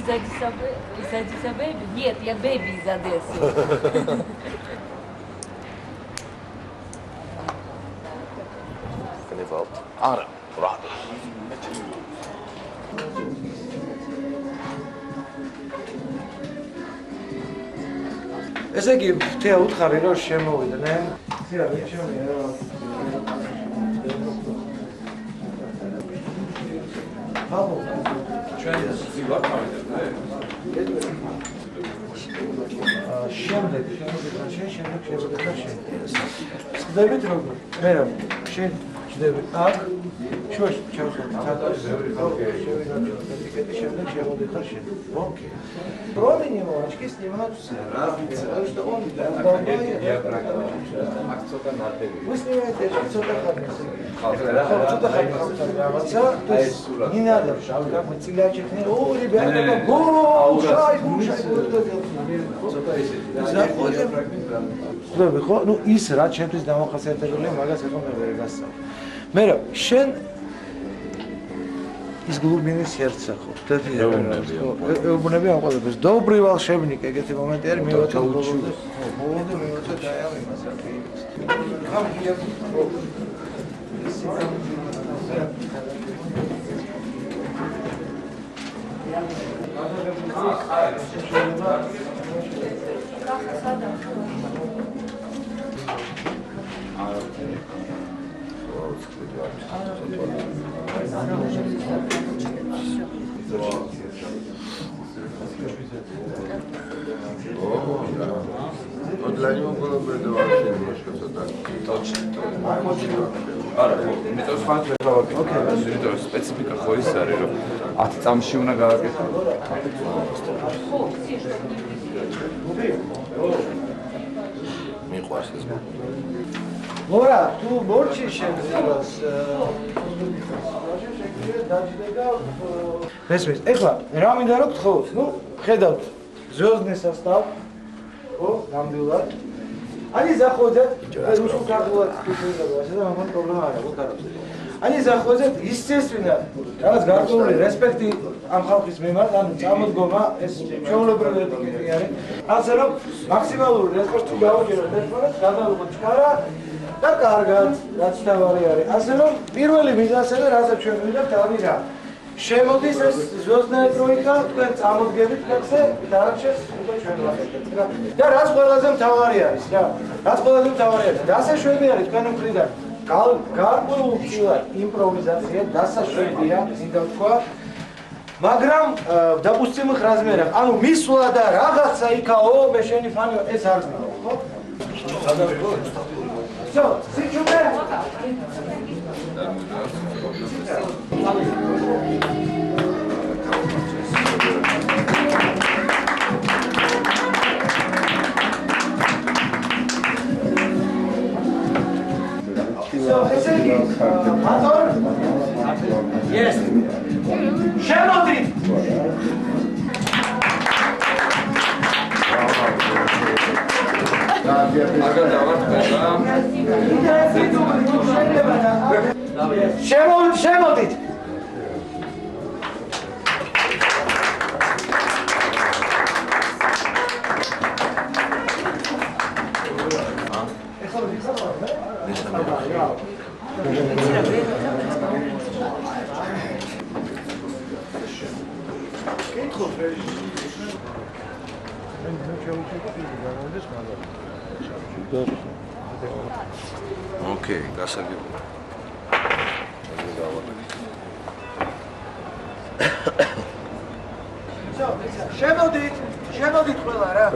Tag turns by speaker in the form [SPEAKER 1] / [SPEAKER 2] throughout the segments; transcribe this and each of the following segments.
[SPEAKER 1] Is a baby? Нет, я baby из Одессы.
[SPEAKER 2] Არა, რატო?
[SPEAKER 3] ესე იგი, თეა უთხარი რომ შემოვიდნენ. თეა შემოვიდა რა. აბო, ჩვენ ვიღარ გავიდე. შემდეგ ხდებით როგორ? მე რა, შენ ხდებით აქ. შუაში ჩავსვათ. შემდეგ შემოდიხარ შენ. ოკეი. Промени очки снимают все. Потому что он я акцията на тебе. Вы снимаете что-то не надо, как бы целячек не. О, ребята, шай. Заходим. Ну, ის რა ჩემთვის დამახასიათებელია, მაგას ეხლა მე ვერ გასწავ. მე რა, შენ ის გლუბინის ერთსა ხო? ეუბნები ამ ყველაფერს. Добрый волшебник, ეგეთი მომენტი არის, მივაწევ ბოლომდე. ბოლომდე მივაწევ დაявი მას რა კი. ხამ გია
[SPEAKER 4] Для него было бы это вообще немножко все так.
[SPEAKER 2] Точно. არა, იმიტომ სხვათა გავაკეთე. იმიტომ სპეციფიკა ხო ის არის, რომ 10 წამში უნდა გავაკეთო.
[SPEAKER 4] მიყვარს ეს.
[SPEAKER 3] მორა, თუ მორჩი შეგზებას მესმის, ეხლა რა მინდა რომ გთხოვოთ? ნუ, ხედავთ звездный состав. О, ნამდვილად. Они заходят, русскую карту это мамон проблема არა, ვუყარავთ. Они заходят, естественно, რაღაც გართული რეспекტი ამ ხალხის მიმართ, ანუ წამოდგომა ეს ჩვეულებრივი ეტიკეტი არის. ასე რომ მაქსიმალური რეспекტი გავუჭეროთ ერთმანეთს, გადავიღოთ ჩქარა და კარგად, რაც თავარი არის. ასე რომ პირველი მიზანსა რასაც ჩვენ ვიღებთ, არის რა. შემოდის ეს звездная тройка, თქვენ წამოდგებით ფეხზე, დარჩეს უკვე ჩვენ ვაკეთებთ რა. და რაც ყველაზე მთავარი არის რა. რაც ყველაზე მთავარი არის, დასაშვები არის თქვენ მხრიდან. გარკვეულწილად იმპროვიზაცია დასაშვებია, მინდა ვთქვა. მაგრამ დაპუსტიმых размерах, ანუ მისვლა და რაღაცა იქაო, მე შენი ფანი ეს არ გინდა, ხო? Всё, სიჩუმე. Motor? Yes. Შემოდით. შემოდით.
[SPEAKER 4] Okay, გასაგები.
[SPEAKER 3] შემოდით ყველა რა.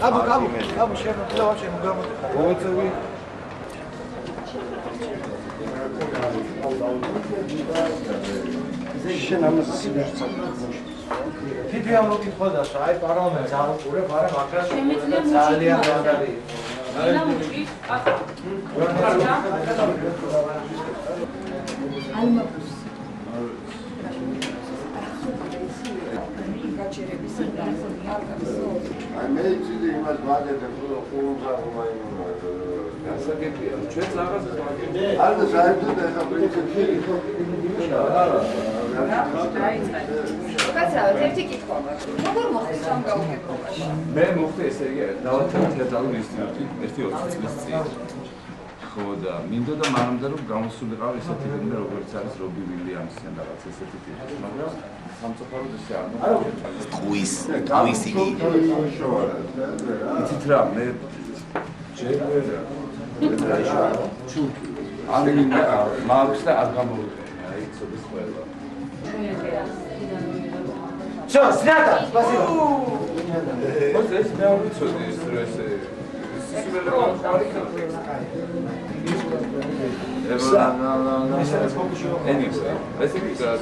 [SPEAKER 3] აბუ, შემოდით, ვაფშე ნუ გამოდით. მოვეცევი. შენ ამას სიბერცად. თითი ამ მოკითხვა დასვა, აი პარლამენტს არ უყურებ, არა მაგას ძალიან მაგარი.
[SPEAKER 4] აი მე ცივი იმას ვადებ, რომ ხულუნზა ხომაიმონა. გასაგებია, ჩვენ რაღაც ვაკეთებთ. არა, საერთოდ ახლა პრინციპი. არა.
[SPEAKER 5] კაცრავად, ერთი კითხვა მაქვს. როგორ მოხდეს ამ გაუგებრობაში?
[SPEAKER 2] მე მოხდა ესე იგი, დავაწყე თეატრალური ინსტიტუტი, 1-20 წლის წინ. ხო და მინდოდა მანამდე რომ გამოსულიყავ ესეთი ფილმი როგორც არის რობი ვილიამსი ან რაღაც ესეთი ფილმი, მაგრამ სამწუხაროდ ესე არ მოხდა.
[SPEAKER 6] ტვისი.
[SPEAKER 2] იცით რა, მე ჯერ არ მინდა მაქვს და არ გამოვიყენე, აი ცოდის ყველა.
[SPEAKER 3] Всё, снято. Спасибо.
[SPEAKER 2] Вот здесь я ვიცოდი ეს რომ ესე Anyway, let's see guys.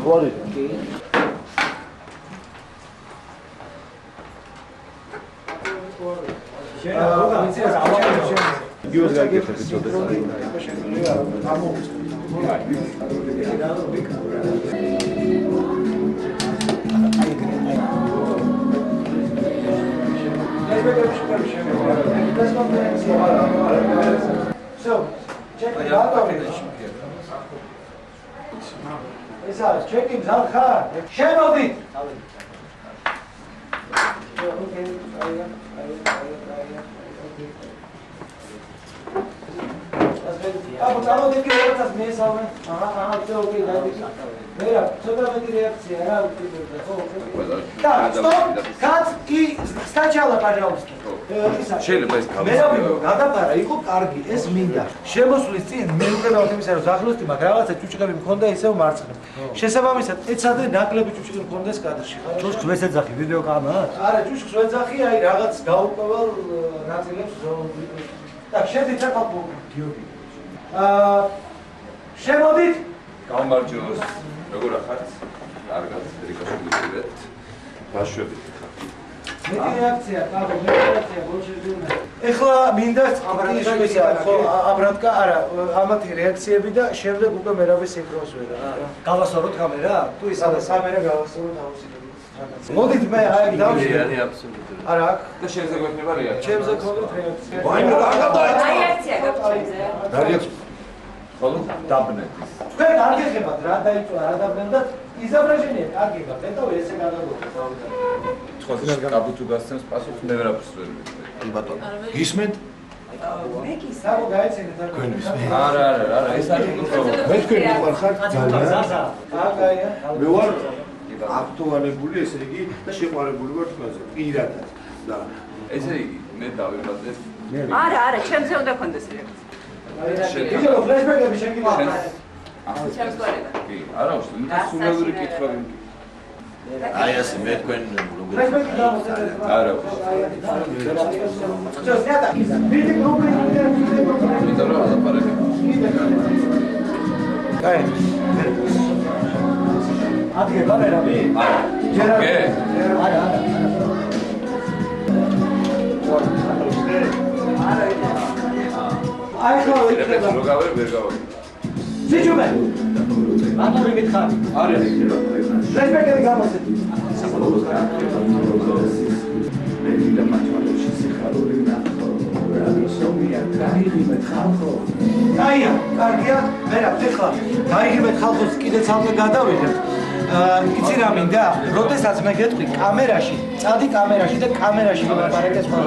[SPEAKER 3] What is ეს არის ჩეკი მზად ხარ? შემოდით. აბა წამოდით კი რაღაცას მიესალმე. აჰა, ოკეი, დაიწყე. მერა, ცოტა მეტი რეაქცია რა ვтипებდა, ხო? და, სტოპ, კაც, კი, სначала, пожалуйста.
[SPEAKER 2] შეიძლება ეს
[SPEAKER 3] მერა გადაფარა იყო კარგი, ეს მინდა. შემოსვლის წინ მე უკვე დავთემისა რომ ზახლოსტი მაგ რაღაცა ჭუჭყები მქონდა ისევ მარცხნივ. შესაბამისად, ეცადე ნაკლები ჭუჭყები მქონდეს კადრში.
[SPEAKER 7] ჭუჭყს ვერ ეძახი ვიდეო კამერა?
[SPEAKER 3] არა, ჭუჭყს ვერ ეძახი, აი რაღაც გაუკვებელ ნაწილებს და შედით ახლა გიორგი. შემოდით.
[SPEAKER 2] გამარჯოს. როგორ ახართ? კარგად, რიკაშვილით. ბაშვებით ხარ.
[SPEAKER 3] მეტი რეაქცია, კაბო, მეტი რეაქცია, ბოლშევიკებმა. ეხლა მინდა ისმისა, ხო, აბრატკა, არა, ამათი რეაქციები და შემდეგ უკვე მერავის ეკროს ვერა.
[SPEAKER 7] გავასწოროთ კამერა?
[SPEAKER 3] თუ ისა და კამერა გავასწოროთ აუცილებლად. მოდით მე აი დავშევ. არა, აქ
[SPEAKER 2] და შენზე გვექნება რეაქცია.
[SPEAKER 3] ჩემზე გქონდეთ რეაქცია.
[SPEAKER 7] ვაიმე რა გადაიწყო?
[SPEAKER 5] რეაქცია გაქვს ჩემზე.
[SPEAKER 2] რა რეაქცია? ხოლო დაბნეთის.
[SPEAKER 3] თქვენ არ გეხებათ რა დაიწვა, რა დაბნელდა, იზაბრაჟენია, კარგი გახდა, ეტო ესე გადაგოდი.
[SPEAKER 2] ხოთის კაბუთუ გასცემს პასუხს მე ვერაფერს ვერ ვიტყვი.
[SPEAKER 6] კი ბატონო. გისმენთ?
[SPEAKER 5] მე კი
[SPEAKER 3] საბო გაეცენეთ არ
[SPEAKER 2] არა, ეს არის პრობლემა.
[SPEAKER 4] მე თქვენ მიყვარხართ ძალიან.
[SPEAKER 3] კაია.
[SPEAKER 4] მე ვარ აქტუალებული, ესე იგი, და შეყვარებული ვარ თქვენზე, პირადად. და
[SPEAKER 2] ესე იგი, მე დავიბადე.
[SPEAKER 5] არა, ჩემზე უნდა კონდეს რეაქცია.
[SPEAKER 3] ისე რომ ფლეშბეკები შეგიძლია.
[SPEAKER 5] ჩემს გვერდიდან.
[SPEAKER 2] კი, არა უშли, ნუ სულელური კითხვები.
[SPEAKER 6] აი ასე მე თქვენ როგორ
[SPEAKER 3] ფლეშბეკი გამოსცემთ.
[SPEAKER 2] არა.
[SPEAKER 3] ცოტა ზედა. ვიდი პრობლემა
[SPEAKER 2] იმიტომ რომ ალაპარაკე.
[SPEAKER 3] კაი. ადგე კამერა ვი?
[SPEAKER 2] არა.
[SPEAKER 3] ჯერა.
[SPEAKER 2] არა.
[SPEAKER 3] აი ხო იქნება.
[SPEAKER 2] რო გავერ, ვერ გავერ.
[SPEAKER 3] სიჯუმე.
[SPEAKER 7] ბატონი მითხარი.
[SPEAKER 2] არა.
[SPEAKER 3] ფლეშბეკები გამოსცემთ. კაია, კარგია. მერა, ეხლა გაიგებთ ხალხოს კიდე ცალკე გადავიდეთ. იცი რა მინდა? როდესაც მე გეტყვი კამერაში, წადი კამერაში და კამერაში მოვაპარაკე სხვა.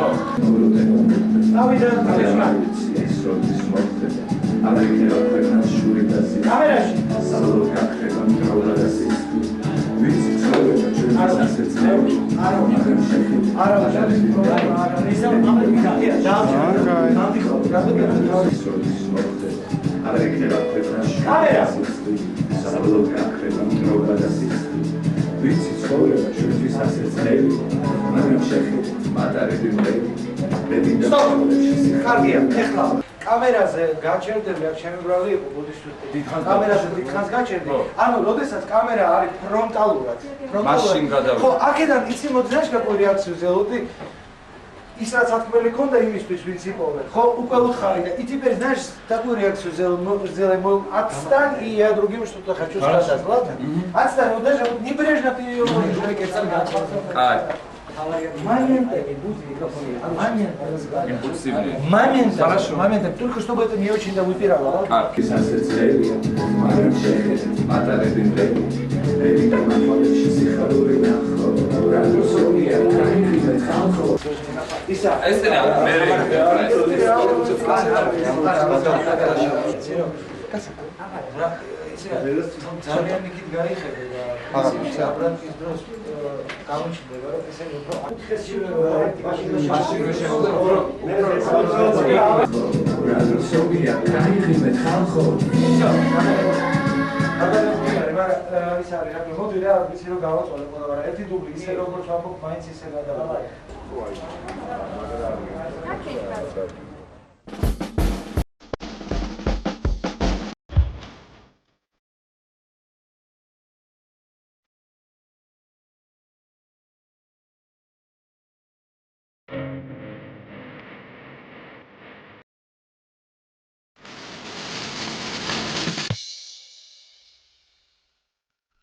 [SPEAKER 3] ავიდა კამერაში. კარგია, ეხლა კამერაზე გაჩერდები აქ შემიბრალი იყო ბუდისტური. კამერაზე დიდხანს გაჩერდი. ანუ, როდესაც კამერა არის ფრონტალურად.
[SPEAKER 2] მაშინ გადავიდა.
[SPEAKER 3] ხო, აქედან იცი მოძრაჟ გაკვი რეაქციაზე, ლოდი. ის რაც ათქმელი ქონდა იმისთვის ვინც იპოვე. ხო, უკვე უთხარი და и теперь знаешь, такую реакцию сделай, мол, отстань, и я другим что-то хочу сказать, ладно? Отстань, вот даже вот небрежно ты ее можешь
[SPEAKER 2] კაი,
[SPEAKER 3] моментами будь микрофоне.
[SPEAKER 2] იმპულსивнее.
[SPEAKER 3] Моментами, только чтобы это не очень да выпирало, ладно?
[SPEAKER 2] კაი, სასეცელია. მაგრამ შეხედე, მატარები მრები. რები და მახოლებში სიხარული ნახო. რადოსოვია, კაი, ხალხო.
[SPEAKER 3] ისა,
[SPEAKER 2] ეს რა, მე
[SPEAKER 3] ძალიან იქით გაიხედე და აბრანტის დროს გამოჩნდება რომ ესე უფრო უთხრესი
[SPEAKER 2] რადოსოვია, კაი, ხალხო.
[SPEAKER 3] ის არის რა მოდი რა ვიცი რომ გავაწვალე ყველა რა ერთი დუბლი ისე როგორც ვამბობ მაინც ისე გადავიდა